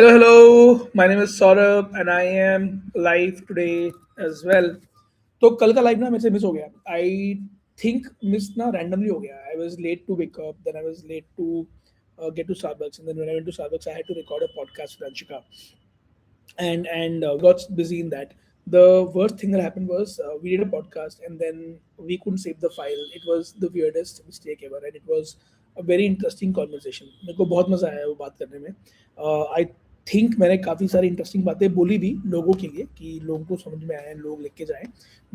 Hello, hello. My name is Saurabh and I am live today as well. तो कल का live ना मेरे से मिस हो गया. आई थिंक मिस ना रैंडमली हो गया. I was late to wake up, then I was late to get to Starbucks, and then when I went to Starbucks, I had to record a podcast with Anshika, and we got busy in that. The worst thing that happened was we did a podcast and then we couldn't save the file. It was the weirdest mistake ever, and it was a very interesting conversation. मेरे को बहुत मजा आया वो बात करने में. I think मैंने काफ़ी सारी इंटरेस्टिंग बातें बोली भी लोगों के लिए कि लोगों को समझ में आए, लोग लिख के जाएं.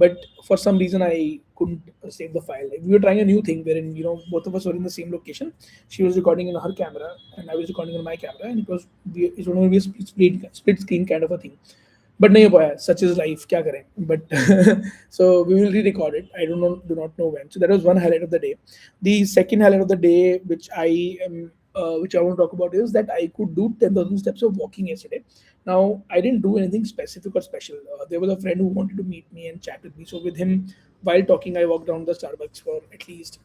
But for some reason I couldn't save the file. Like, we were trying a new thing wherein both of us were in the same location. She was recording in her camera and I was recording on my camera, and it's going to be a split screen kind of a thing. But नहीं हो पाया. Such is life. क्या करें? But so we will re-record it. I do not know when. So that was one highlight of the day. The second highlight of the day, which I want to talk about, is that I could do 10,000 steps of walking yesterday. Now I didn't do anything specific or special. There was a friend who wanted to meet me and chat with me. So with him, while talking, I walked down the Starbucks for at least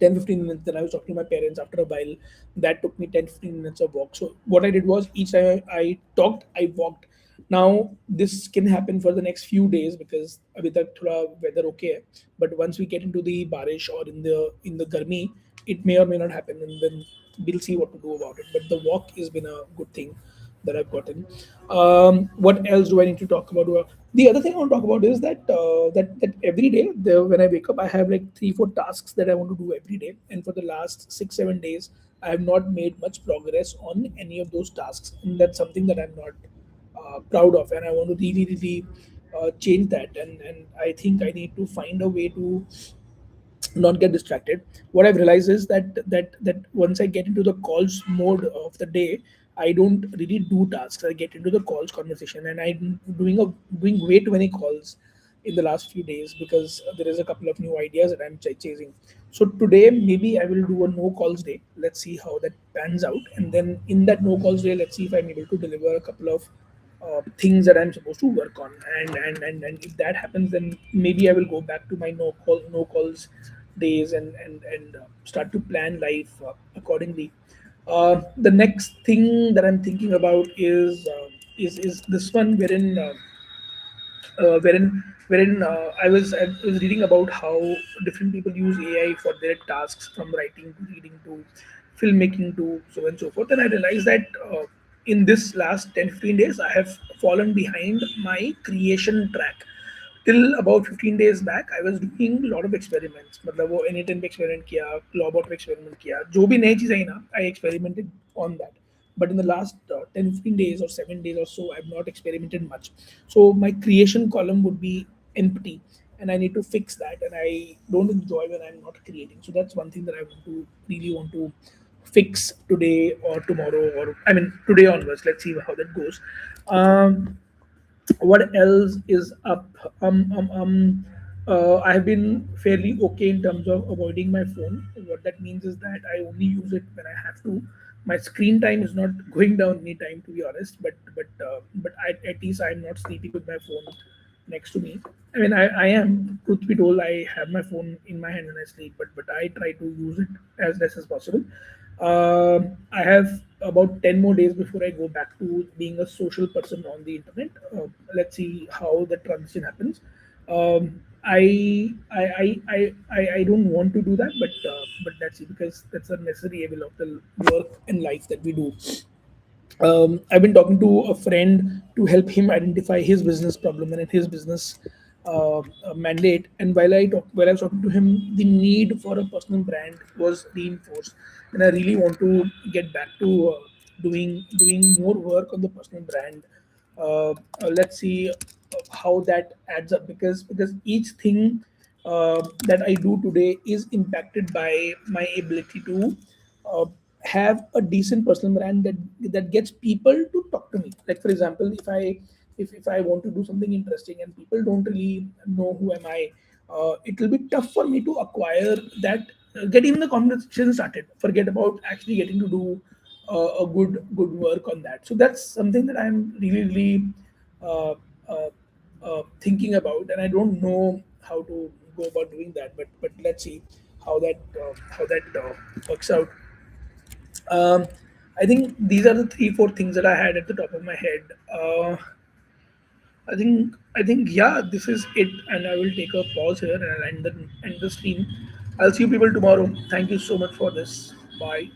10-15 minutes. Then I was talking to my parents. After a while, that took me 10-15 minutes of walk. So what I did was, each time I talked, I walked. Now this can happen for the next few days because अभी तक थोड़ा weather okay है. But once we get into the barish or in the garmi, it may or may not happen, and then we'll see what to do about it. But the walk has been a good thing that I've gotten. What else do I need to talk about? The other thing I want to talk about is that every day, when I wake up, I have like 3-4 tasks that I want to do every day, and for the last 6-7 days, I have not made much progress on any of those tasks, and that's something that I'm not proud of, and I want to really change that. And I think I need to find a way to not get distracted. What I've realized is that once I get into the calls mode of the day, I don't really do tasks. I get into the calls conversation, and I'm doing way too many calls in the last few days because there is a couple of new ideas that I'm chasing. So today maybe I will do a no calls day. Let's see how that pans out, and then in that no calls day, let's see if I'm able to deliver a couple of things that I'm supposed to work on. And if that happens, then maybe I will go back to my no calls days, and start to plan life accordingly. The next thing that I'm thinking about is this one wherein I was reading about how different people use AI for their tasks, from writing to reading to filmmaking to so on and so forth. And I realized that in this last 10-15 days, I have fallen behind my creation track. Till about 15 days back, I was doing a lot of experiments. मतलब वो N10 पे experiment किया, Clawbot पे experiment किया, जो भी नई चीज़ आई ना, I experimented on that. But in the last 10-15 days or 7 days or so, I've not experimented much. So my creation column would be empty, and I need to fix that. And I don't enjoy when I'm not creating. So that's one thing that I really want to fix today or tomorrow, or I mean today onwards. Let's see how that goes. What else is up? I've been fairly okay in terms of avoiding my phone. What that means is that I only use it when I have to. My screen time is not going down any time, to be honest. But at least I'm not sleeping with my phone next to me. I mean, I am. Truth be told, I have my phone in my hand when I sleep, but I try to use it as less as possible. I have about 10 more days before I go back to being a social person on the internet. Let's see how the transition happens. I don't want to do that, but that's it, because that's a necessary evil of the work and life that we do. I've been talking to a friend to help him identify his business problem and his business mandate. And while I was talking to him, the need for a personal brand was reinforced, and I really want to get back to doing more work on the personal brand. Let's see how that adds up, because each thing that I do today is impacted by my ability to uh, have a decent personal brand that gets people to talk to me. Like, for example, if I want to do something interesting and people don't really know who am I, it will be tough for me to acquire that, get even the conversation started. Forget about actually getting to do a good work on that. So that's something that I'm really uh, uh, thinking about, and I don't know how to go about doing that. But let's see how that works out. Um, I think these are the three, four things that I had at the top of my head. I think yeah, this is it, and I will take a pause here and I'll end the stream. I'll see you people tomorrow. Thank you so much for this. Bye.